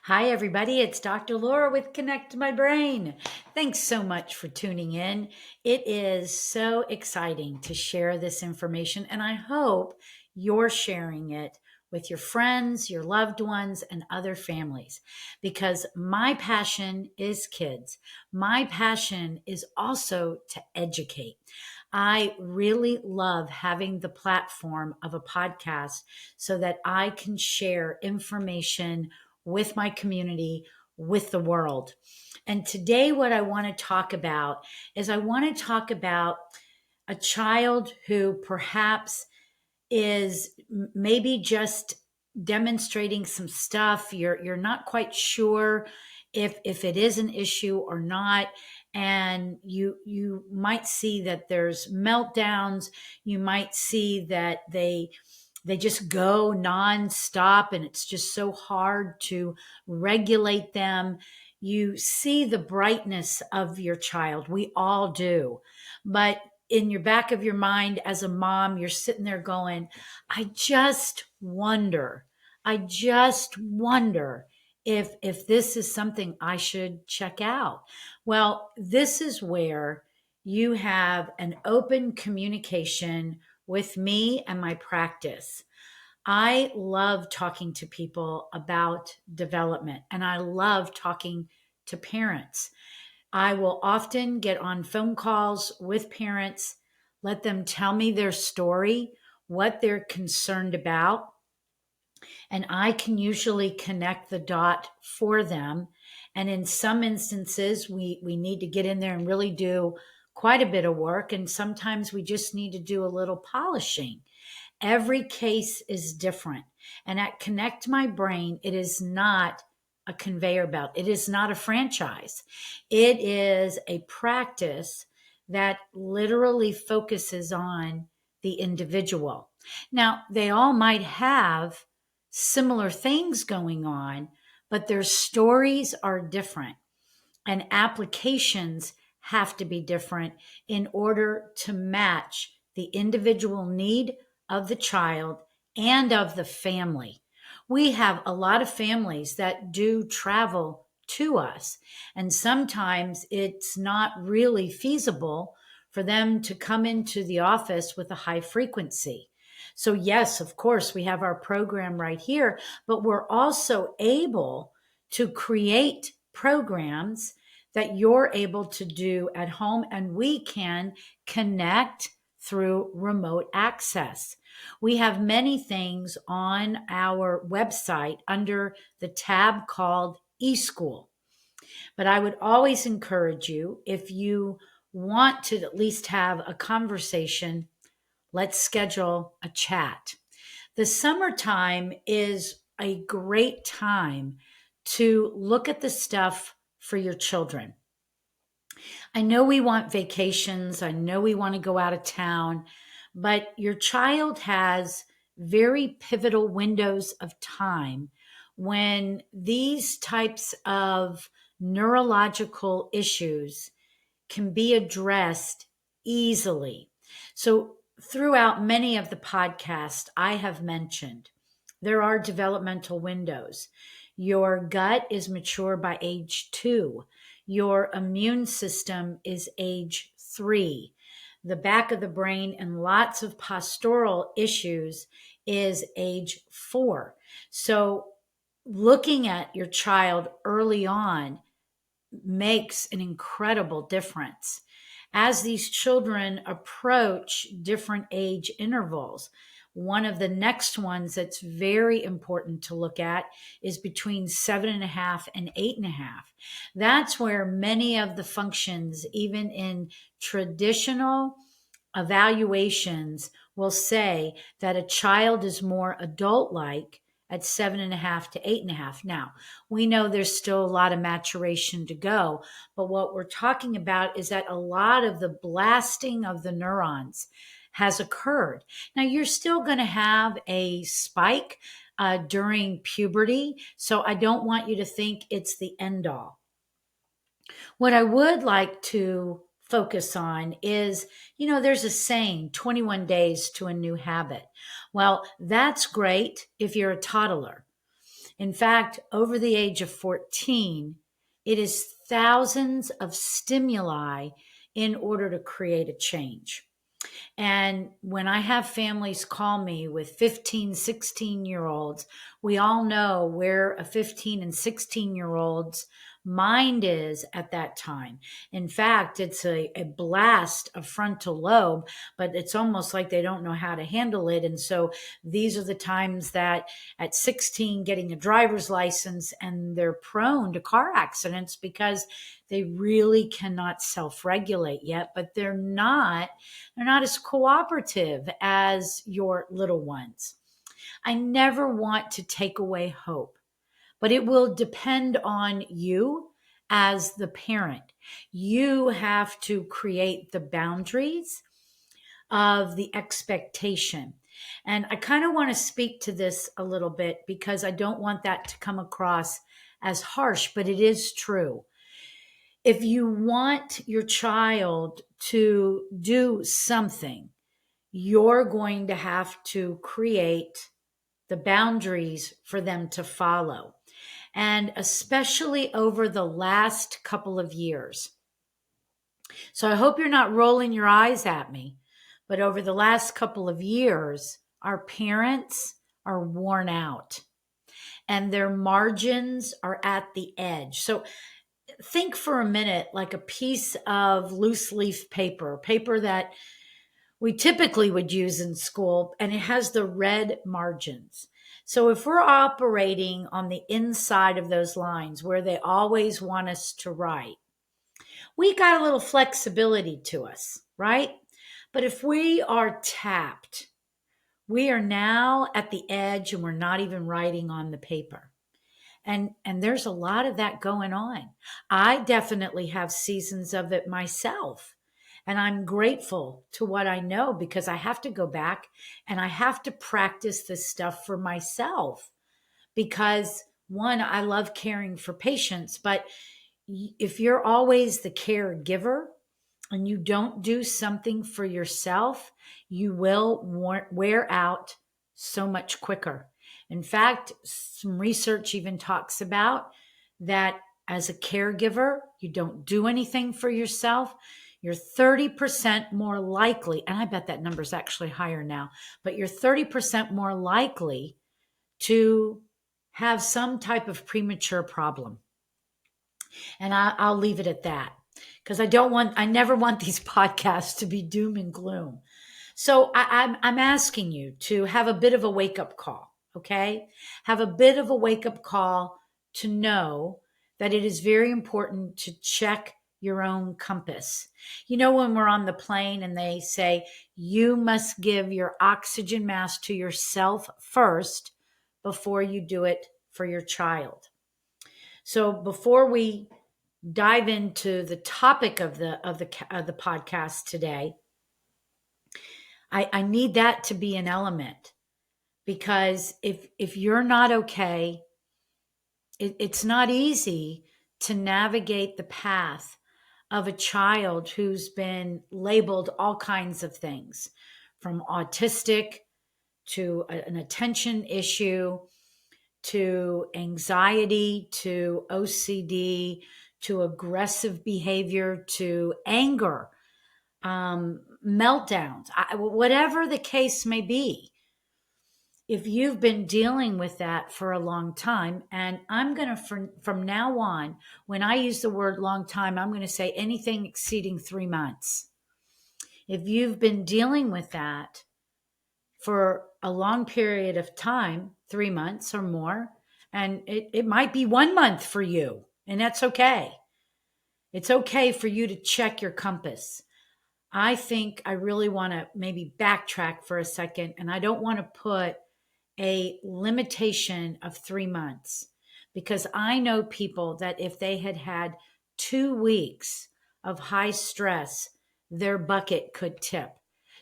Hi, everybody. It's Dr. Laura with Connect My Brain. Thanks so much for tuning in. It is so exciting to share this information, and I hope you're sharing it with your friends, your loved ones, and other families because my passion is kids. My passion is also to educate. I really love having the platform of a podcast so that I can share information with my community, with the world. And today, what I want to talk about is I want to talk about a child who perhaps is maybe just demonstrating some stuff. You're not quite sure if it is an issue or not, and you might see that there's meltdowns. You might see that they just go nonstop and it's just so hard to regulate them. You see the brightness of your child. We all do. But in your back of your mind as a mom, you're sitting there going, I just wonder if this is something I should check out. Well, this is where you have an open communication with me and my practice. I love talking to people about development and I love talking to parents. I will often get on phone calls with parents, let them tell me their story, what they're concerned about, and I can usually connect the dot for them. And in some instances, we need to get in there and really do quite a bit of work. And sometimes we just need to do a little polishing. Every case is different. And at Connect My Brain, it is not a conveyor belt, it is not a franchise. It is a practice that literally focuses on the individual. Now, they all might have similar things going on, but their stories are different and applications have to be different in order to match the individual need of the child and of the family. We have a lot of families that do travel to us, and sometimes it's not really feasible for them to come into the office with a high frequency. So, yes, of course, we have our program right here, but we're also able to create programs that you're able to do at home, and we can connect through remote access. We have many things on our website under the tab called eSchool. But I would always encourage you, if you want to at least have a conversation, let's schedule a chat. The summertime is a great time to look at the stuff for your children. I know we want vacations. I know we want to go out of town, but your child has very pivotal windows of time when these types of neurological issues can be addressed easily. So, throughout many of the podcasts I have mentioned, there are developmental windows. Your gut is mature by age 2. Your immune system is age 3. The back of the brain and lots of postural issues is age 4. So, looking at your child early on makes an incredible difference. As these children approach different age intervals, one of the next ones that's very important to look at is between 7.5 and 8.5. That's where many of the functions, even in traditional evaluations, will say that a child is more adult like at 7.5 to 8.5. Now, we know there's still a lot of maturation to go, but what we're talking about is that a lot of the blasting of the neurons has occurred. Now, you're still going to have a spike during puberty, so I don't want you to think it's the end all. What I would like to focus on is, there's a saying, 21 days to a new habit. Well, that's great if you're a toddler. In fact, over the age of 14, it is thousands of stimuli in order to create a change. And when I have families call me with 15, 16-year-olds, we all know where a 15 and 16-year-old's mind is at that time. In fact, it's a blast of frontal lobe, but it's almost like they don't know how to handle it. And so these are the times that at 16, getting a driver's license, and they're prone to car accidents because they really cannot self-regulate yet, but they're not as cooperative as your little ones. I never want to take away hope, but it will depend on you as the parent. You have to create the boundaries of the expectation. And I kind of want to speak to this a little bit because I don't want that to come across as harsh, but it is true. If you want your child to do something, you're going to have to create the boundaries for them to follow. And especially over the last couple of years. So I hope you're not rolling your eyes at me, but over the last couple of years, our parents are worn out and their margins are at the edge. So think for a minute like a piece of loose leaf paper that we typically would use in school, and it has the red margins. So if we're operating on the inside of those lines where they always want us to write, we got a little flexibility to us, right? But if we are tapped, we are now at the edge and we're not even writing on the paper. And there's a lot of that going on. I definitely have seasons of it myself. And I'm grateful to what I know because I have to go back and I have to practice this stuff for myself. Because one, I love caring for patients, but if you're always the caregiver and you don't do something for yourself, you will wear out so much quicker. In fact, some research even talks about that as a caregiver, you don't do anything for yourself, you're 30% more likely, and I bet that number is actually higher now, but you're 30% more likely to have some type of premature problem. And I'll leave it at that because I never want these podcasts to be doom and gloom. So I'm asking you to have a bit of a wake up call, okay? Have a bit of a wake up call to know that it is very important to check your own compass. You know, when we're on the plane and they say, you must give your oxygen mask to yourself first before you do it for your child. So before we dive into the topic of the podcast today, I need that to be an element because if you're not okay, it's not easy to navigate the path of a child who's been labeled all kinds of things, from autistic to an attention issue to anxiety to OCD to aggressive behavior to anger, meltdowns, whatever the case may be. If you've been dealing with that for a long time, and I'm going to, from now on, when I use the word long time, I'm going to say anything exceeding 3 months. If you've been dealing with that for a long period of time, 3 months or more, and it might be 1 month for you, and that's okay. It's okay for you to check your compass. I think I really want to maybe backtrack for a second, and I don't want to put a limitation of 3 months because I know people that if they had had 2 weeks of high stress, their bucket could tip.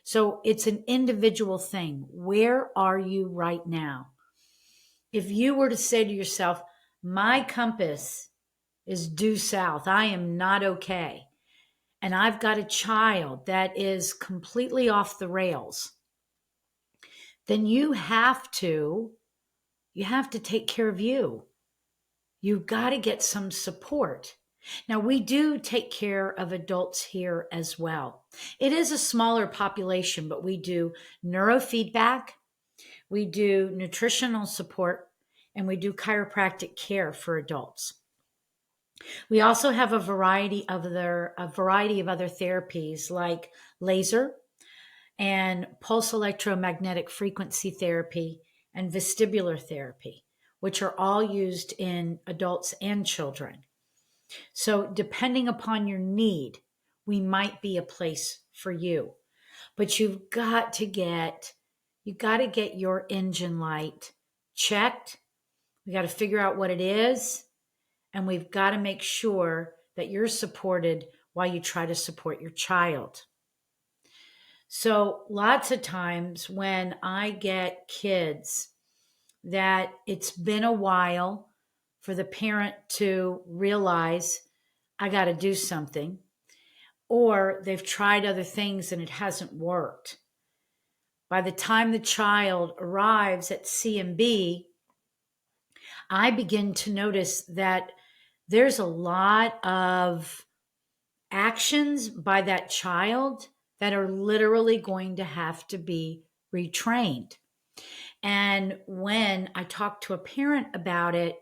So it's an individual thing. Where are you right now? If you were to say to yourself, my compass is due south, I am not okay, and I've got a child that is completely off the rails, then you have to you have to take care of you. You've got to get some support. Now, we do take care of adults here as well. It is a smaller population, but we do neurofeedback, we do nutritional support, and we do chiropractic care for adults. We also have a variety of other therapies like laser and pulse electromagnetic frequency therapy and vestibular therapy, which are all used in adults and children. So, depending upon your need, we might be a place for you. But you got to get your engine light checked. We got to figure out what it is, and we've got to make sure that you're supported while you try to support your child. So, lots of times when I get kids that it's been a while for the parent to realize I got to do something, or they've tried other things and it hasn't worked. By the time the child arrives at C&B, I begin to notice that there's a lot of actions by that child that are literally going to have to be retrained. And when I talk to a parent about it,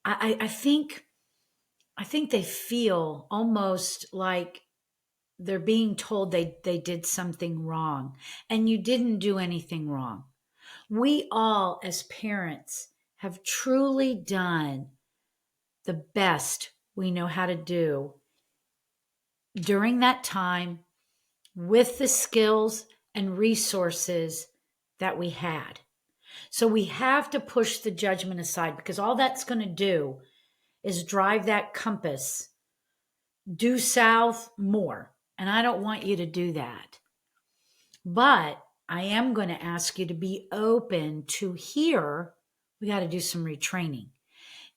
I think they feel almost like they're being told they did something wrong, and you didn't do anything wrong. We all, as parents, have truly done the best we know how to do during that time with the skills and resources that we had. So we have to push the judgment aside, because all that's going to do is drive that compass due south more. And I don't want you to do that. But I am going to ask you to be open to hear we got to do some retraining.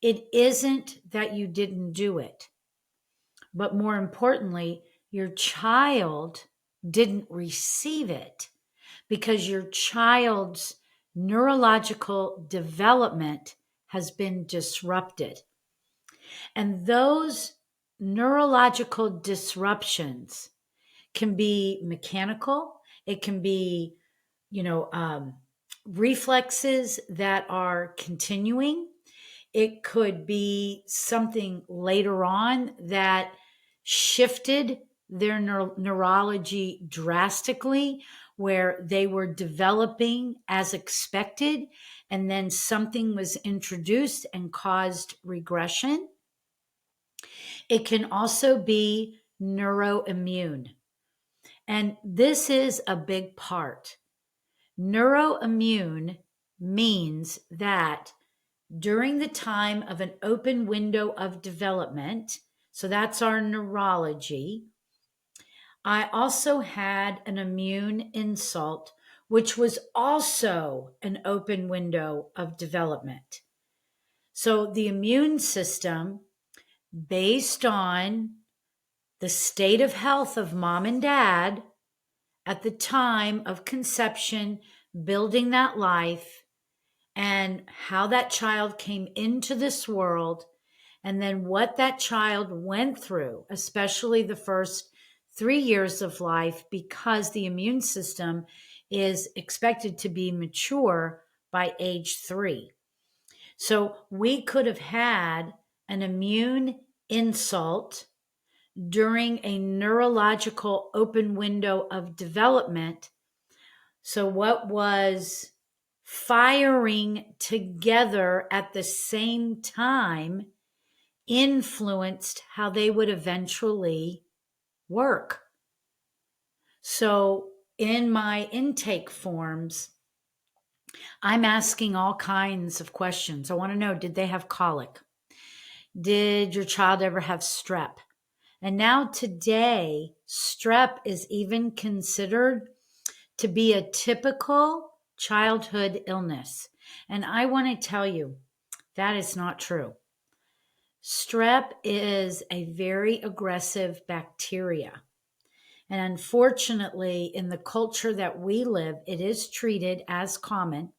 It isn't that you didn't do it, but more importantly, your child didn't receive it because your child's neurological development has been disrupted. And those neurological disruptions can be mechanical, it can be, reflexes that are continuing. It could be something later on that shifted their neurology drastically, where they were developing as expected, and then something was introduced and caused regression. It can also be neuroimmune. And this is a big part. Neuroimmune means that during the time of an open window of development, so that's our neurology, I also had an immune insult, which was also an open window of development. So the immune system, based on the state of health of mom and dad at the time of conception, building that life, and how that child came into this world, and then what that child went through, especially the first 3 years of life, because the immune system is expected to be mature by age 3. So we could have had an immune insult during a neurological open window of development. So what was firing together at the same time influenced how they would eventually work. So in my intake forms, I'm asking all kinds of questions. I want to know, did they have colic? Did your child ever have strep? And now today, strep is even considered to be a typical childhood illness. And I want to tell you, that is not true. Strep is a very aggressive bacteria. And unfortunately, in the culture that we live, it is treated as common.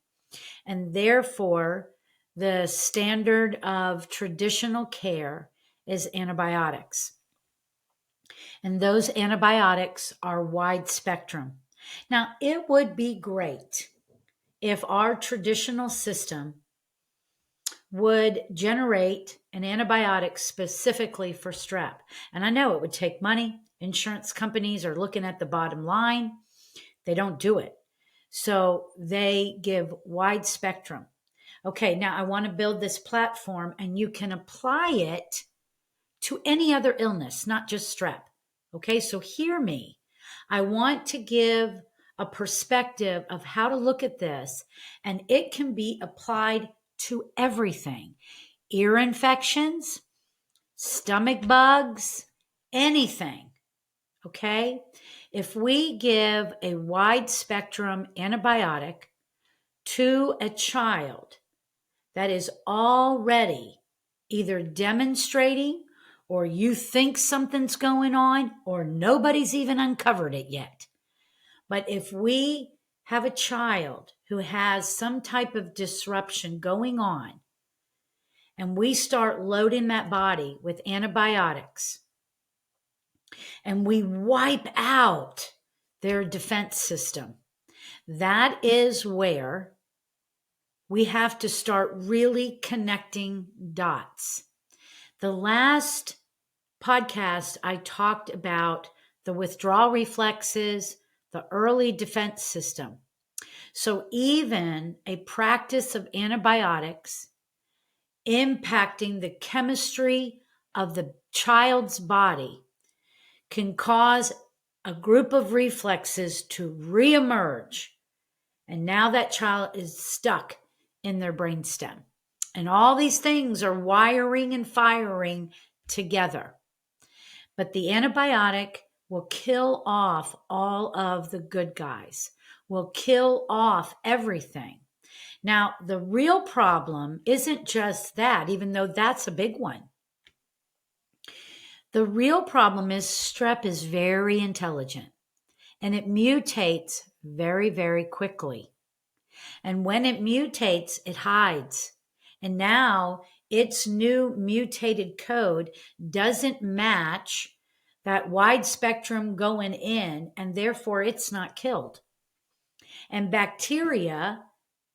And therefore, the standard of traditional care is antibiotics. And those antibiotics are wide spectrum. Now, it would be great if our traditional system would generate an antibiotic specifically for strep. And I know it would take money. Insurance companies are looking at the bottom line. They don't do it. So they give wide spectrum. Okay, now I want to build this platform and you can apply it to any other illness, not just strep. Okay, so hear me. I want to give a perspective of how to look at this, and it can be applied to everything: ear infections, stomach bugs, anything. Okay, if we give a wide spectrum antibiotic to a child that is already either demonstrating, or you think something's going on, or nobody's even uncovered it yet. But if we have a child who has some type of disruption going on, and we start loading that body with antibiotics, and we wipe out their defense system, that is where we have to start really connecting dots. The last podcast, I talked about the withdrawal reflexes, the early defense system. So even a practice of antibiotics impacting the chemistry of the child's body can cause a group of reflexes to reemerge. And now that child is stuck in their brainstem. And all these things are wiring and firing together. But the antibiotic will kill off all of the good guys, will kill off everything. Now, the real problem isn't just that, even though that's a big one. The real problem is strep is very intelligent and it mutates very, very quickly. And when it mutates, it hides. And now its new mutated code doesn't match that wide spectrum going in, and therefore it's not killed. And bacteria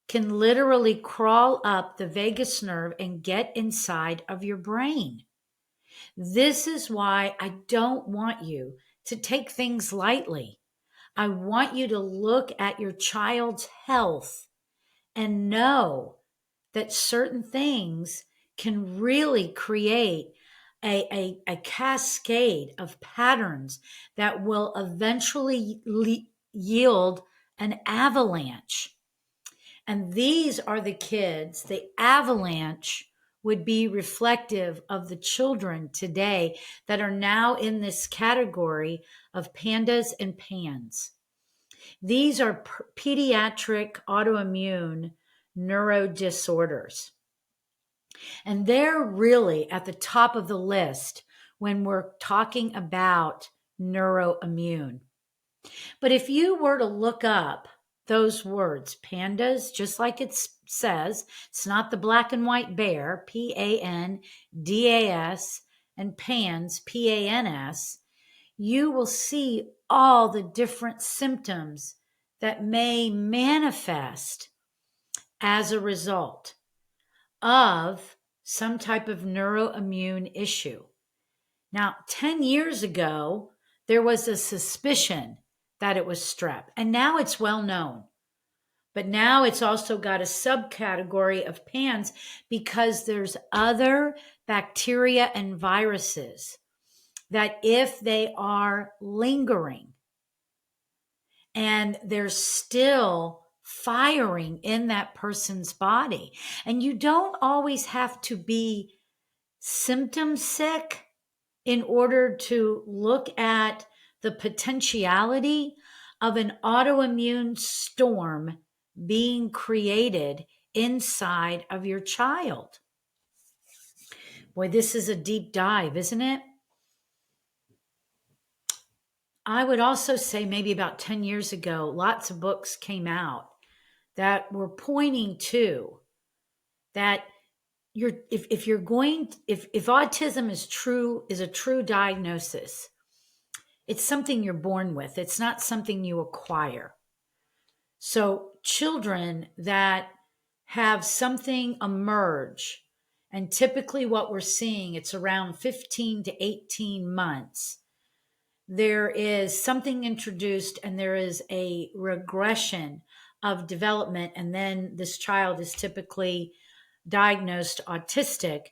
can literally crawl up the vagus nerve and get inside of your brain. This is why I don't want you to take things lightly. I want you to look at your child's health and know that certain things can really create a cascade of patterns that will eventually yield an avalanche. And these are the kids, the avalanche would be reflective of the children today that are now in this category of pandas and pans. These are pediatric autoimmune neurodisorders. And they're really at the top of the list when we're talking about neuroimmune. But if you were to look up those words, pandas, just like it says, it's not the black and white bear, PANDAS, and pans, PANS, you will see all the different symptoms that may manifest as a result of some type of neuroimmune issue. Now, 10 years ago, there was a suspicion that it was strep, and now it's well known. But now it's also got a subcategory of PANS because there's other bacteria and viruses that if they are lingering and they're still firing in that person's body, and you don't always have to be symptom sick in order to look at the potentiality of an autoimmune storm being created inside of your child. Boy, this is a deep dive, isn't it? I would also say maybe about 10 years ago, lots of books came out that were pointing to that if autism is a true diagnosis, it's something you're born with. It's not something you acquire. So children that have something emerge, and typically what we're seeing, it's around 15 to 18 months, there is something introduced and there is a regression of development. And then this child is typically diagnosed autistic.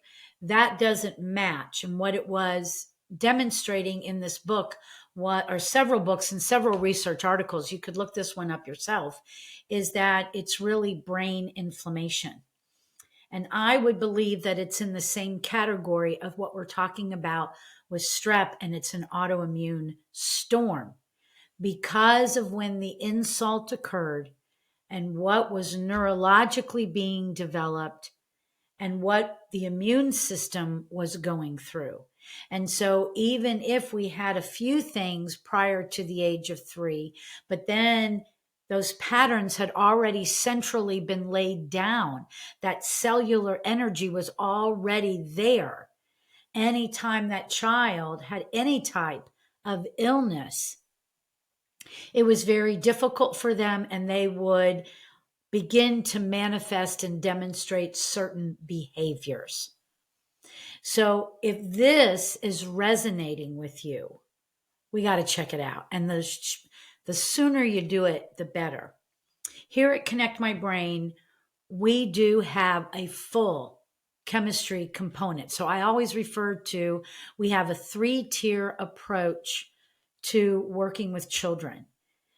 That doesn't match. And what it was demonstrating in this book, what are several books and several research articles, you could look this one up yourself, is that it's really brain inflammation. And I would believe that it's in the same category of what we're talking about with strep, and it's an autoimmune storm because of when the insult occurred and what was neurologically being developed and what the immune system was going through. And so even if we had a few things prior to the age of 3, but then those patterns had already centrally been laid down, that cellular energy was already there. Anytime that child had any type of illness, it was very difficult for them, and they would begin to manifest and demonstrate certain behaviors. So if this is resonating with you, we got to check it out. And the sooner you do it, the better. Here at Connect My Brain, we do have a full chemistry component. So I always refer to, we have a 3-tier approach to working with children.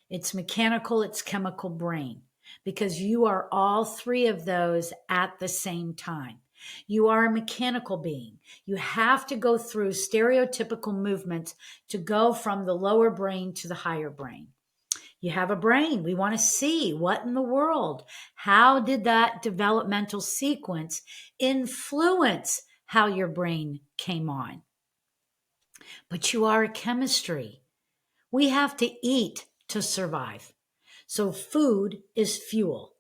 It's mechanical, it's chemical, brain, because you are all 3 of those at the same time. You are a mechanical being. You have to go through stereotypical movements to go from the lower brain to the higher brain. You have a brain. We want to see what in the world, how did that developmental sequence influence how your brain came on? But you are a chemistry. We have to eat to survive. So food is fuel.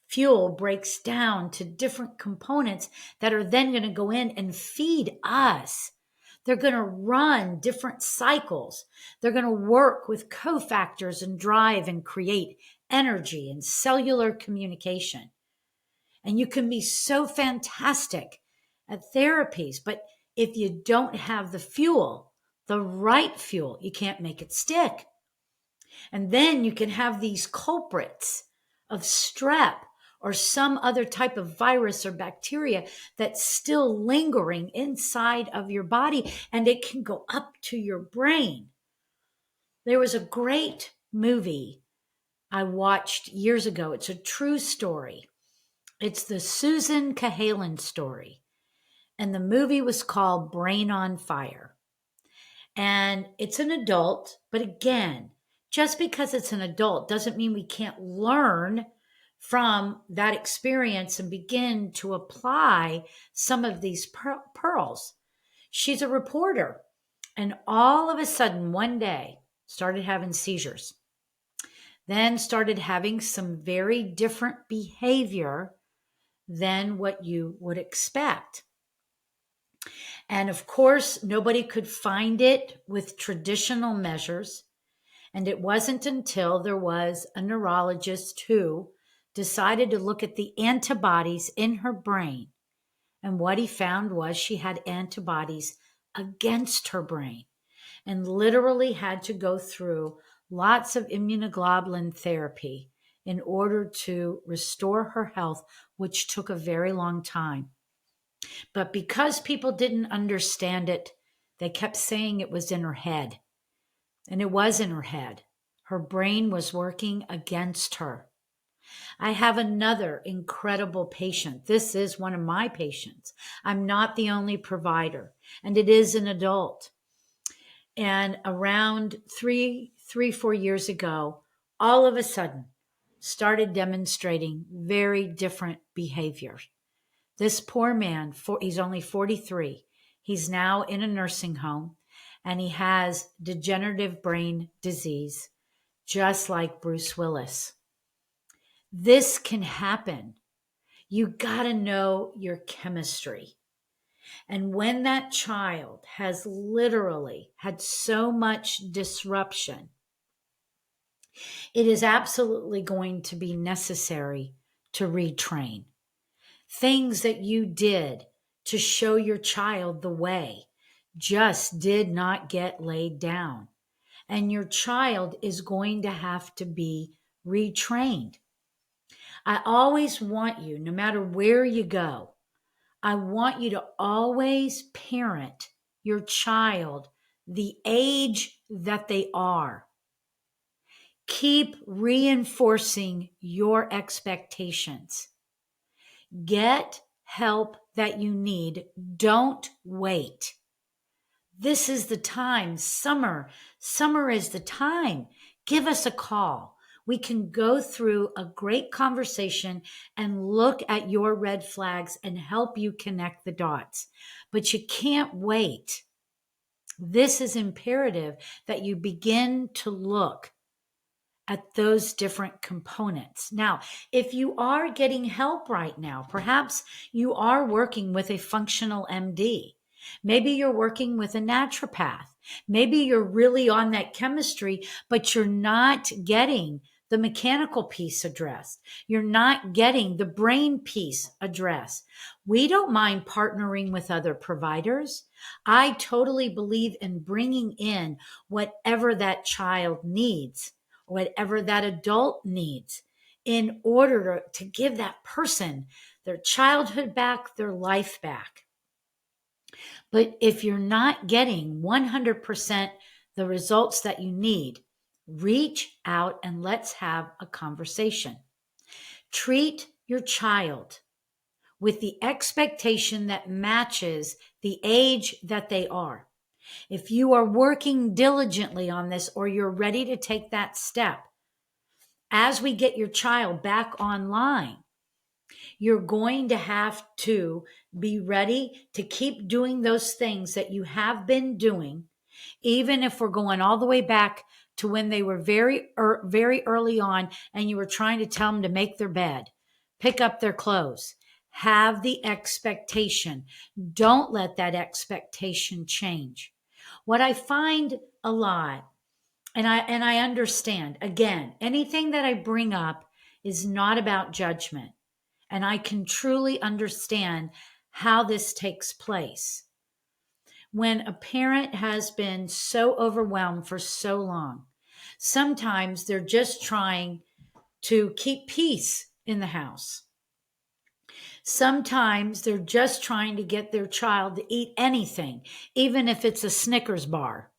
Fuel breaks down to different components that are then going to go in and feed us. They're going to run different cycles. They're going to work with cofactors and drive and create energy and cellular communication. And you can be so fantastic at therapies, but if you don't have the fuel, the right fuel, you can't make it stick. And then you can have these culprits of strep or some other type of virus or bacteria that's still lingering inside of your body, and it can go up to your brain. There was a great movie I watched years ago. It's a true story. It's the Susan Cahalan story. And the movie was called Brain on Fire. And it's an adult, but again, just because it's an adult doesn't mean we can't learn from that experience and begin to apply some of these pearls. She's a reporter, and all of a sudden one day started having seizures, then started having some very different behavior than what you would expect. And of course, nobody could find it with traditional measures. And it wasn't until there was a neurologist who decided to look at the antibodies in her brain. And what he found was she had antibodies against her brain and literally had to go through lots of immunoglobulin therapy in order to restore her health, which took a very long time. But because people didn't understand it, they kept saying it was in her head. And it was in her head. Her brain was working against her. I have another incredible patient. This is one of my patients. I'm not the only provider, and it is an adult. And around 4 years ago, all of a sudden, started demonstrating very different behaviors. This poor man, he's only 43. He's now in a nursing home, and he has degenerative brain disease, just like Bruce Willis. This can happen. You got to know your chemistry. And when that child has literally had so much disruption, it is absolutely going to be necessary to retrain. Things that you did to show your child the way just did not get laid down. And your child is going to have to be retrained. I always want you, no matter where you go, I want you to always parent your child the age that they are. Keep reinforcing your expectations. Get help that you need. Don't wait. This is the time. Summer is the time. Give us a call. We can go through a great conversation and look at your red flags and help you connect the dots. But you can't wait. This is imperative that you begin to look at those different components. Now, if you are getting help right now, perhaps you are working with a functional MD. Maybe you're working with a naturopath. Maybe you're really on that chemistry, but you're not getting the mechanical piece addressed. You're not getting the brain piece addressed. We don't mind partnering with other providers. I totally believe in bringing in whatever that child needs, whatever that adult needs, in order to give that person their childhood back, their life back. But if you're not getting 100% the results that you need, reach out and let's have a conversation. Treat your child with the expectation that matches the age that they are. If you are working diligently on this or you're ready to take that step, as we get your child back online, you're going to have to be ready to keep doing those things that you have been doing, even if we're going all the way back to when they were very early on and you were trying to tell them to make their bed, pick up their clothes. Have the expectation. Don't let that expectation change. What I find a lot, and I understand, again, anything that I bring up is not about judgment. And I can truly understand how this takes place. When a parent has been so overwhelmed for so long, sometimes they're just trying to keep peace in the house. Sometimes they're just trying to get their child to eat anything, even if it's a Snickers bar.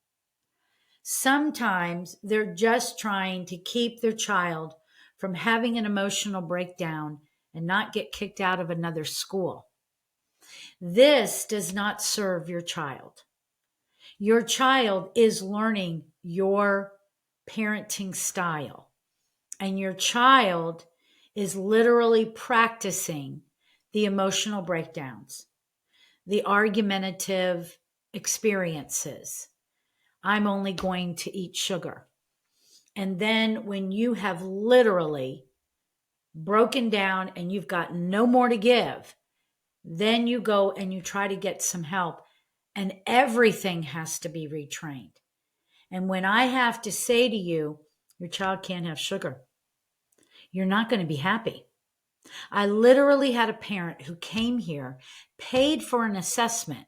Sometimes they're just trying to keep their child from having an emotional breakdown and not get kicked out of another school. This does not serve your child. Your child is learning your parenting style, and your child is literally practicing the emotional breakdowns, the argumentative experiences. I'm only going to eat sugar. And then when you have literally broken down and you've got no more to give, then you go and you try to get some help, and everything has to be retrained. And when I have to say to you, your child can't have sugar, you're not going to be happy. I literally had a parent who came here, paid for an assessment,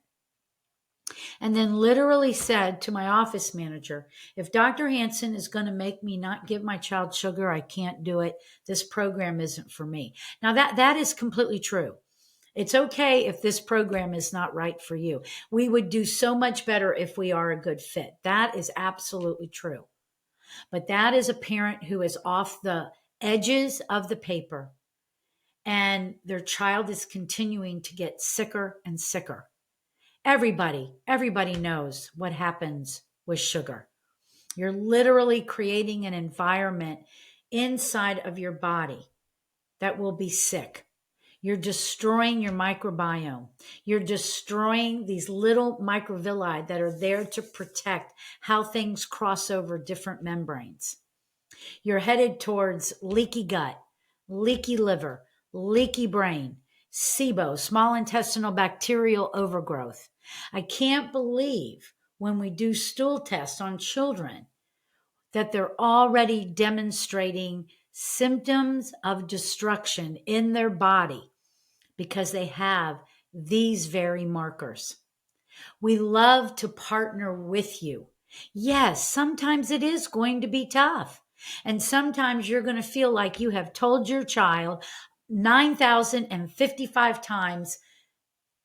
and then literally said to my office manager, if Dr. Hansen is going to make me not give my child sugar, I can't do it. This program isn't for me. Now that is completely true. It's okay if this program is not right for you. We would do so much better if we are a good fit. That is absolutely true. But that is a parent who is off the edges of the paper, and their child is continuing to get sicker and sicker. Everybody knows what happens with sugar. You're literally creating an environment inside of your body that will be sick. You're destroying your microbiome. You're destroying these little microvilli that are there to protect how things cross over different membranes. You're headed towards leaky gut, leaky liver, leaky brain, SIBO, small intestinal bacterial overgrowth. I can't believe when we do stool tests on children that they're already demonstrating symptoms of destruction in their body because they have these very markers. We love to partner with you. Yes, sometimes it is going to be tough. And sometimes you're going to feel like you have told your child 9,055 times,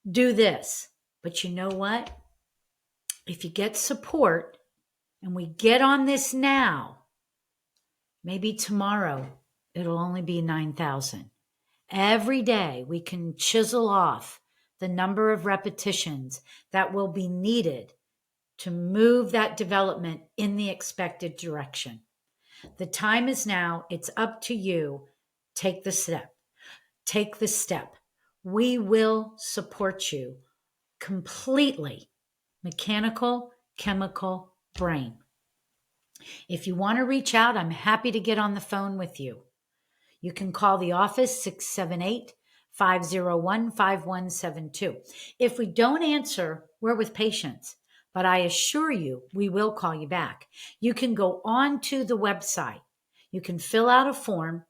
do this. But you know what? If you get support and we get on this now, maybe tomorrow it'll only be 9,000. Every day we can chisel off the number of repetitions that will be needed to move that development in the expected direction. The time is now. It's up to you. Take the step. Take the step. We will support you completely. Mechanical, chemical, brain. If you want to reach out, I'm happy to get on the phone with you. You can call the office 678 501 5172. If we don't answer, we're with patients, but I assure you we will call you back. You can go on to the website. You can fill out a form,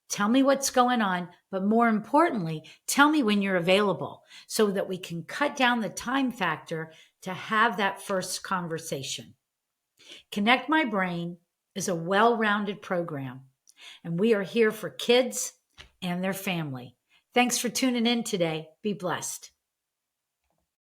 tell me what's going on, but more importantly, tell me when you're available so that we can cut down the time factor to have that first conversation. Connect My Brain is a well-rounded program, and we are here for kids and their family. Thanks for tuning in today. Be blessed.